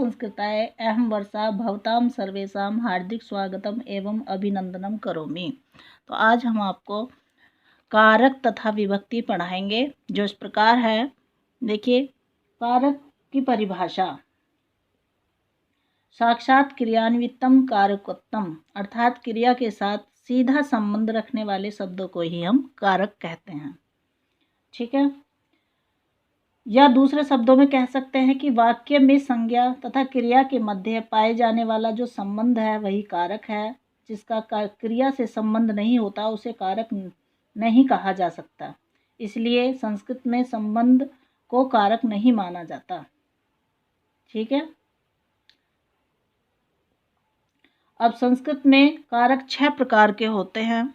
संस्कृताय अहम वर्षा भवताम सर्वेषां हार्दिक स्वागतम एवं अभिनंदनम करोमि। तो आज हम आपको कारक तथा विभक्ति पढ़ाएंगे, जो इस प्रकार है। देखिए, कारक की परिभाषा: साक्षात क्रियान्वितम कारकत्वम, अर्थात क्रिया के साथ सीधा संबंध रखने वाले शब्दों को ही हम कारक कहते हैं। ठीक है। या दूसरे शब्दों में कह सकते हैं कि वाक्य में संज्ञा तथा क्रिया के मध्य पाए जाने वाला जो संबंध है वही कारक है। जिसका क्रिया से संबंध नहीं होता उसे कारक नहीं कहा जा सकता। इसलिए संस्कृत में संबंध को कारक नहीं माना जाता। ठीक है। अब संस्कृत में कारक 6 प्रकार के होते हैं,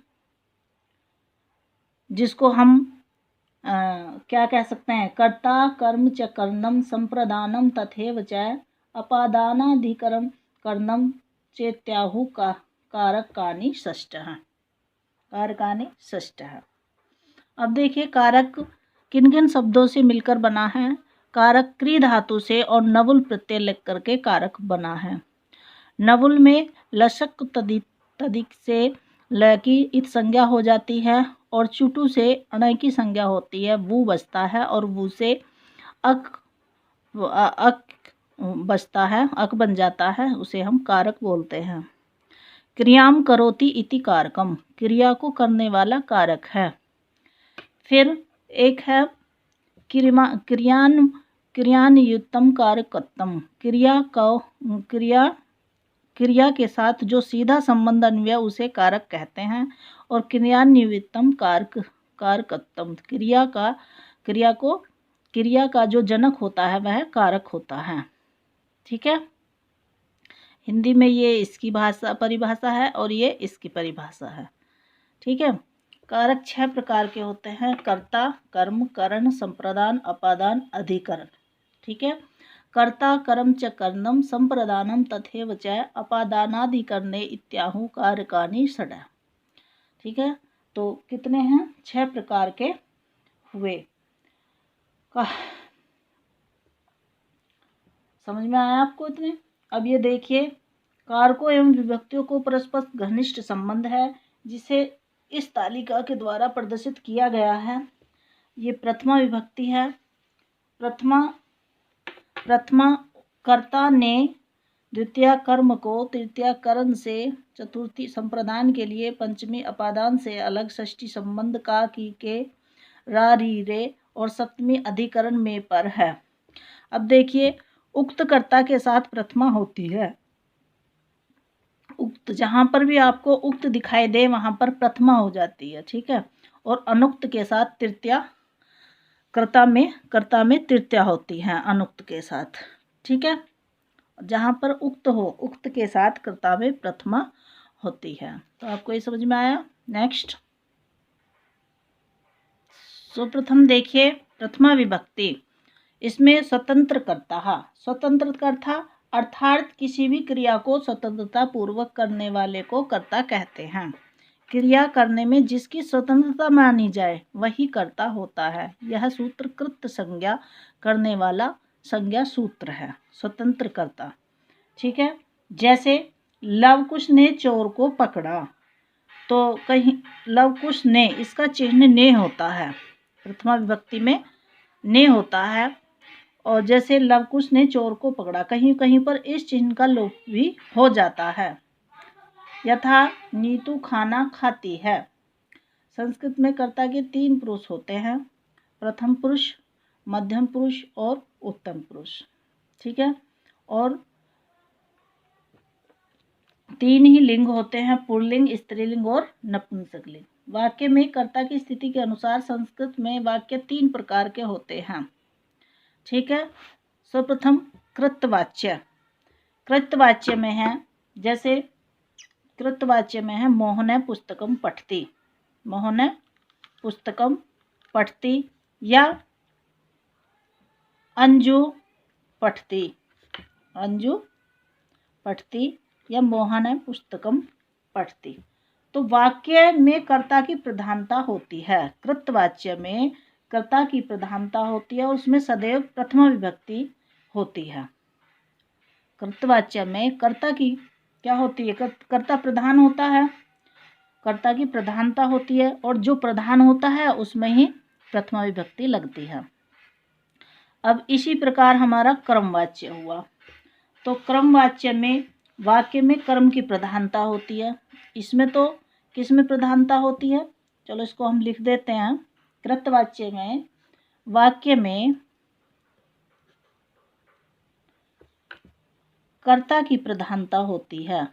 जिसको हम क्या कह सकते हैं? कर्ता कर्म च कर्णम संप्रदानम तथैव च अपादानाधिकरण कर्णम चेत्याहु का कारकानि षष्ठः। कारकानि षष्ठः। अब देखिए, कारक किन किन शब्दों से मिलकर बना है। कारक क्री धातु से और नवुल प्रत्यय लेकर के कारक बना है। नवुल में लशक तदिक से ल की इत संज्ञा हो जाती है और चुटू से अण की संज्ञा होती है, वू बचता है, और वू से अक बचता है, अक बन जाता है, उसे हम कारक बोलते हैं। क्रियाम करोति इति कारकम, क्रिया को करने वाला कारक है। फिर एक है क्रियान्युक्तम कारकत्वम, क्रिया के साथ जो सीधा संबंध अन्वय उसे कारक कहते हैं। और क्रियान्वितम कारकत्वम, क्रिया का जो जनक होता है वह कारक होता है। ठीक है। हिंदी में ये इसकी परिभाषा है और ये इसकी परिभाषा है। ठीक है। कारक 6 प्रकार के होते हैं: कर्ता, कर्म, करण, संप्रदान, अपादान, अधिकरण। ठीक है। कर्ता कर्म च कर्णम संप्रदानम तथैव च अपादानाधिकरणे इत्याहु कारकानि षडः। ठीक है। तो कितने हैं? 6 प्रकार के हुए। समझ में आया आपको इतने? अब ये देखिए, कारकों एवं विभक्तियों को परस्पर घनिष्ठ संबंध है, जिसे इस तालिका के द्वारा प्रदर्शित किया गया है। ये प्रथमा विभक्ति है। प्रथमा कर्ता ने द्वितीय कर्म को तृतीय करण से, चतुर्थी संप्रदान के लिए, पंचमी अपादान से अलग, षष्ठी संबंध का की के रा री रे और सप्तमी अधिकरण में पर है। अब देखिए, उक्त कर्ता के साथ प्रथमा होती है। उक्त, जहां पर भी आपको उक्त दिखाई दे वहां पर प्रथमा हो जाती है। ठीक है। और अनुक्त के साथ तृतीया, कर्ता में तृतीया होती है अनुक्त के साथ। ठीक है। जहां पर उक्त हो, उक्त के साथ कर्ता में प्रथमा होती है। तो आपको ये समझ में आया? नेक्स्ट, प्रथम देखिए प्रथमा विभक्ति। इसमें स्वतंत्र कर्ता अर्थात किसी भी क्रिया को स्वतंत्रता पूर्वक करने वाले को कर्ता कहते हैं। क्रिया करने में जिसकी स्वतंत्रता मानी जाए वही कर्ता होता है। यह सूत्र कृत संज्ञा करने वाला संज्ञा सूत्र है, स्वतंत्र कर्ता। ठीक है। जैसे लवकुश ने चोर को पकड़ा, तो कहीं लवकुश ने, इसका चिन्ह ने होता है, प्रथमा विभक्ति में ने होता है। और जैसे लवकुश ने चोर को पकड़ा, कहीं कहीं पर इस चिन्ह का लोप भी हो जाता है। यथा नीतू खाना खाती है। संस्कृत में कर्ता के 3 पुरुष होते हैं: प्रथम पुरुष, मध्यम पुरुष और उत्तम पुरुष। ठीक है। और 3 ही लिंग होते हैं: पुल्लिंग, स्त्रीलिंग और नपुंसकलिंग। वाक्य में कर्ता की स्थिति के अनुसार संस्कृत में वाक्य 3 प्रकार के होते हैं। ठीक है। सर्वप्रथम कृतवाच्य। कृतवाच्य में है, जैसे कृतवाच्य में है मोहने पुस्तकम पठति, मोहने पुस्तकम पठति, या अंजू पठति, अंजू पठति, या मोहने पुस्तकम पठति। तो वाक्य में कर्ता की प्रधानता होती है। कृतवाच्य में कर्ता की प्रधानता होती है और उसमें सदैव प्रथमा विभक्ति होती है। कृतवाच्य में कर्ता की क्या होती है, कर्ता प्रधान होता है, कर्ता की प्रधानता होती है, और जो प्रधान होता है उसमें ही प्रथमा विभक्ति लगती है। अब इसी प्रकार हमारा क्रमवाच्य हुआ। तो क्रमवाच्य में वाक्य में कर्म की प्रधानता होती है। इसमें तो किस में प्रधानता होती है, चलो इसको हम लिख देते हैं। कृतवाच्य में वाक्य में कर्ता की प्रधानता होती है,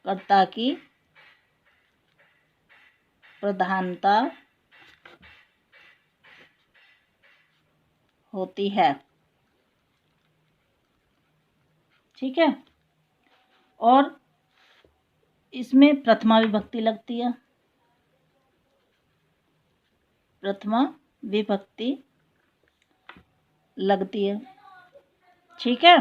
कर्ता की प्रधानता होती है। ठीक है, और इसमें प्रथमा विभक्ति लगती है, प्रथमा विभक्ति लगती है। ठीक है,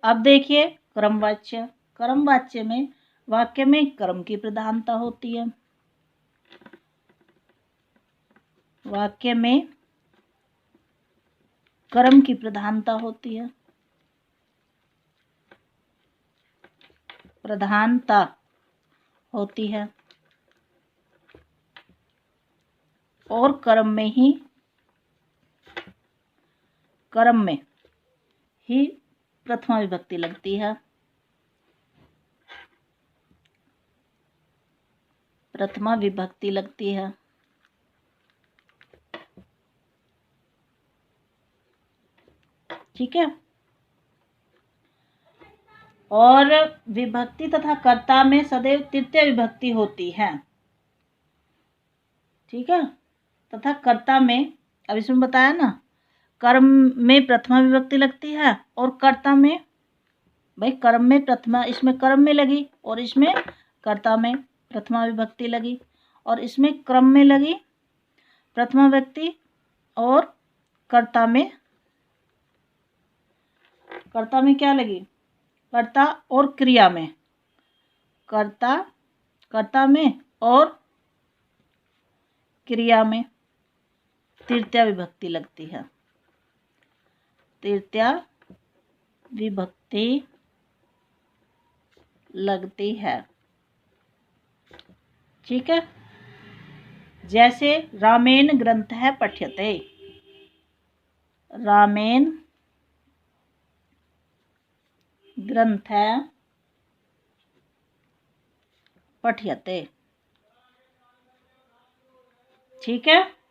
अब देखिए क्रमवाच्य। क्रमवाच्य में वाक्य में कर्म की प्रधानता होती है, वाक्य में कर्म की प्रधानता होती है, प्रधानता होती है, और कर्म में ही प्रथमा विभक्ति लगती है, प्रथमा विभक्ति लगती है। ठीक है, और विभक्ति तथा कर्ता में सदैव तृतीय विभक्ति होती है। ठीक है, तथा कर्ता में, अब इसमें बताया ना, कर्म में प्रथमा विभक्ति लगती है, और कर्ता में, भाई कर्म में प्रथमा, इसमें कर्म में लगी और इसमें कर्ता में प्रथमा विभक्ति लगी, और इसमें क्रम में लगी प्रथमा विभक्ति, और कर्ता में क्या लगी, कर्ता और क्रिया में, कर्ता में और क्रिया में तृतीया विभक्ति लगती है, तृतीया विभक्ति लगती है। ठीक है, जैसे रामेण ग्रंथः पठ्यते, रामेण ग्रंथः पठ्यते। ठीक है,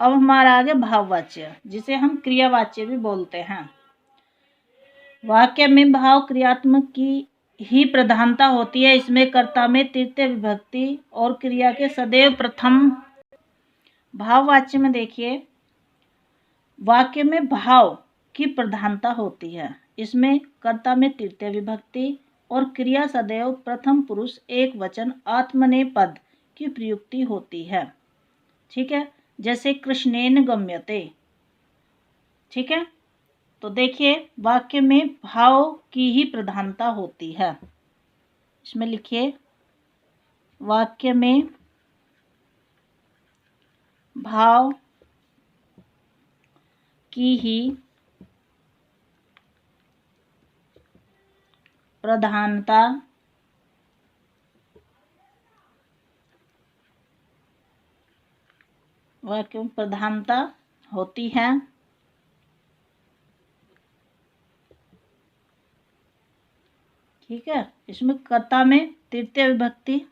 अब हमारा आगे भाववाच्य, जिसे हम क्रियावाच्य भी बोलते हैं। वाक्य में भाव क्रियात्मक की ही प्रधानता होती है। इसमें कर्ता में तृतीय विभक्ति और क्रिया के सदैव प्रथम। भाववाच्य में देखिए, वाक्य में भाव की प्रधानता होती है। इसमें कर्ता में तृतीय विभक्ति और क्रिया सदैव प्रथम पुरुष एक वचन आत्मनेपद की प्रयुक्ति होती है। ठीक है, जैसे कृष्णेन गम्यते। ठीक है, तो देखिए वाक्य में भाव की ही प्रधानता होती है। इसमें लिखिए, वाक्य में भाव की ही प्रधानता वाक्य में प्रधानता होती है। ठीक है, इसमें कर्ता में तृतीय विभक्ति,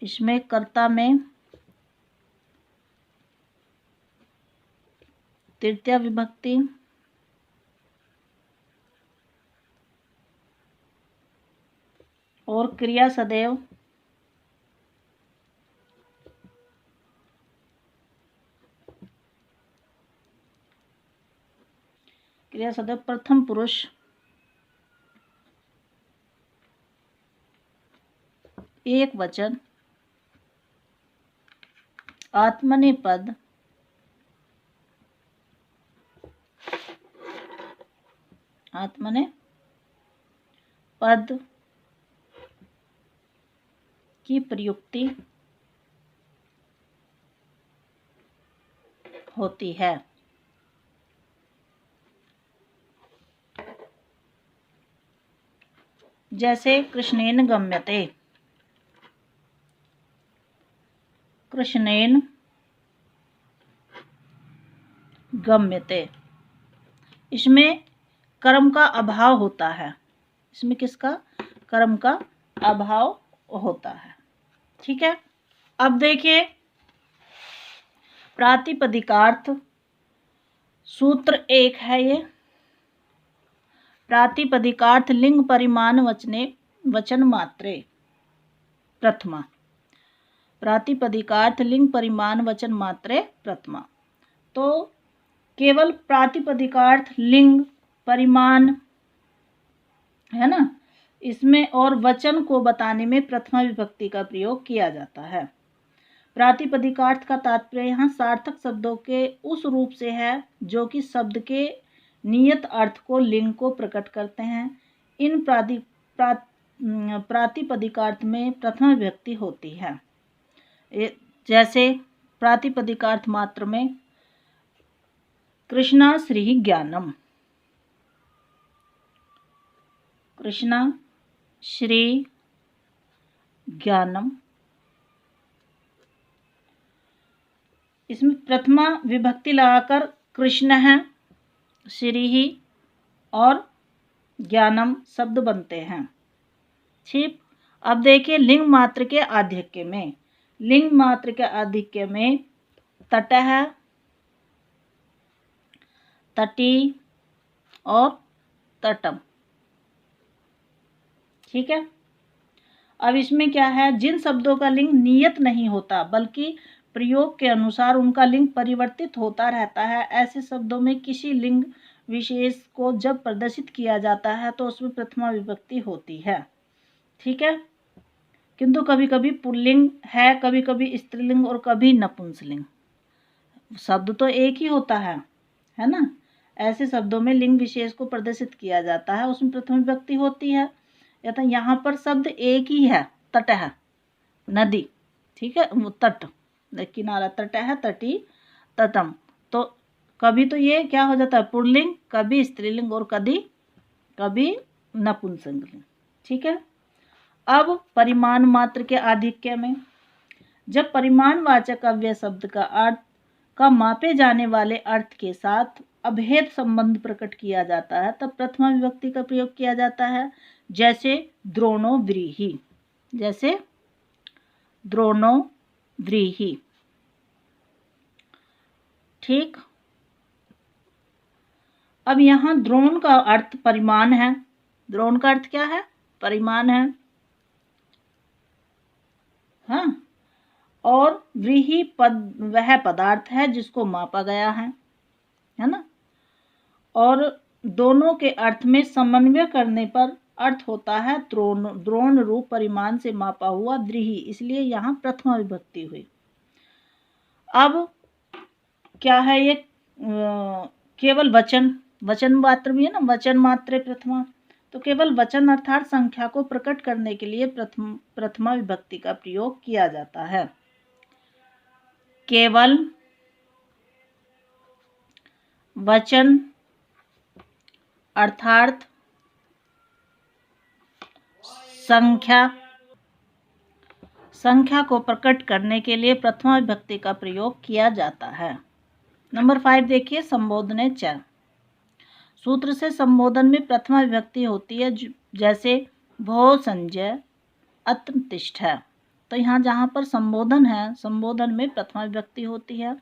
इसमें कर्ता में तृतीय विभक्ति और क्रिया सदैव प्रथम पुरुष एक वचन आत्मनेपद की प्रयुक्ति होती है। जैसे कृष्णेन गम्यते, कृष्णेन गम्यते। इसमें कर्म का अभाव होता है, इसमें किसका, कर्म का अभाव होता है। ठीक है। अब देखिए प्रातिपदिकार्थ, सूत्र 1 है ये। प्रातिपदिकार्थ लिंग परिमाण वचने वचन मात्रे प्रथमा। प्रातिपदिकार्थ लिंग परिमाण वचन मात्रे प्रथमा। तो केवल प्रातिपदिकार्थ लिंग परिमाण है ना, इसमें और वचन को बताने में प्रथमा विभक्ति का प्रयोग किया जाता है। प्रातिपदिकार्थ का तात्पर्य यहाँ सार्थक शब्दों के उस रूप से है जो कि शब्द के नियत अर्थ को, लिंग को प्रकट करते हैं। इन प्रातिपदिकार्थ में प्रथमा विभक्ति होती है। जैसे प्रातिपदिकार्थ मात्र में कृष्णा श्री ज्ञानम, कृष्णा श्री ज्ञानम। इसमें प्रथमा विभक्ति लगाकर कृष्ण है, श्री ही और ज्ञानम शब्द बनते हैं। ठीक। अब देखिए लिंग मात्र के आधिक्य में, लिंग मात्र के आधिक्य में तटः, तटी और तटम। ठीक है। अब इसमें क्या है, जिन शब्दों का लिंग नियत नहीं होता बल्कि प्रयोग के अनुसार उनका लिंग परिवर्तित होता रहता है, ऐसे शब्दों में किसी लिंग विशेष को जब प्रदर्शित किया जाता है तो उसमें प्रथमा विभक्ति होती है। ठीक है। किंतु कभी कभी पुल्लिंग है, कभी कभी स्त्रीलिंग और कभी नपुंसकलिंग, शब्द तो एक ही होता है ना। ऐसे शब्दों में लिंग विशेष को प्रदर्शित किया जाता है, उसमें प्रथमा विभक्ति होती है। या तो यहाँ पर शब्द एक ही है, तट है, नदी। ठीक है, तट किनारा, तट है, तटी, तटम। तो कभी तो ये क्या हो जाता है, पुल्लिंग, कभी स्त्रीलिंग और कभी नपुंसकलिंग। ठीक है। अब परिमाण मात्र के आधिक्य में, जब परिमाणवाचक अव्यय शब्द का अर्थ का मापे जाने वाले अर्थ के साथ अभेद संबंध प्रकट किया जाता है तब प्रथमा विभक्ति का प्रयोग किया जाता है। जैसे द्रोणो व्रीहि, जैसे द्रोणो व्रीहि। ठीक। अब यहाँ द्रोण का अर्थ परिमाण है, द्रोण का अर्थ क्या है, परिमाण है। हाँ, और व्रीहि पद वह पदार्थ है जिसको मापा गया है ना। और दोनों के अर्थ में समन्वय करने पर अर्थ होता है द्रोण रूप परिमाण से मापा हुआ व्रीहि, इसलिए यहाँ प्रथमा विभक्ति हुई। अब क्या है ये, केवल वचन मात्र भी है ना, वचन मात्र प्रथमा। तो केवल वचन अर्थात संख्या को प्रकट करने के लिए प्रथमा विभक्ति का प्रयोग किया जाता है। केवल वचन अर्थात संख्या को प्रकट करने के लिए प्रथमा विभक्ति का प्रयोग किया जाता है। नंबर 5 देखिए, संबोधने च। सूत्र से संबोधन में प्रथमा विभक्ति होती है, जैसे भो संजय अत्र तिष्ठ। तो यहाँ जहाँ पर संबोधन है, संबोधन में प्रथमा विभक्ति होती है।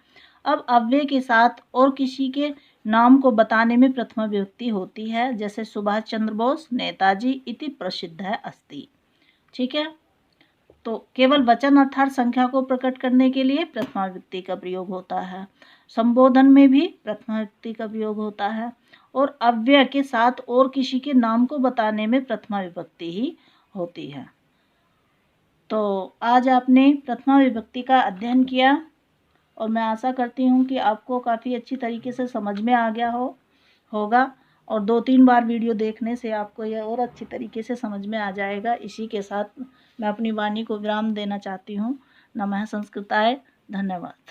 अब अव्यय के साथ और किसी के नाम को बताने में प्रथमा विभक्ति होती है, जैसे सुभाष चंद्र बोस, नेताजी इति प्रसिद्ध है अस्ति। ठीक है। तो केवल वचन अर्थात संख्या को प्रकट करने के लिए प्रथमा विभक्ति का प्रयोग होता है। संबोधन में भी प्रथमा विभक्ति का प्रयोग होता है, और अव्यय के साथ और किसी के नाम को बताने में प्रथमा विभक्ति ही होती है। तो आज आपने प्रथमा विभक्ति का अध्ययन किया और मैं आशा करती हूँ कि आपको काफ़ी अच्छी तरीके से समझ में आ गया होगा, और 2-3 बार वीडियो देखने से आपको यह और अच्छी तरीके से समझ में आ जाएगा। इसी के साथ मैं अपनी वाणी को विराम देना चाहती हूँ। नमः संस्कृताय। धन्यवाद।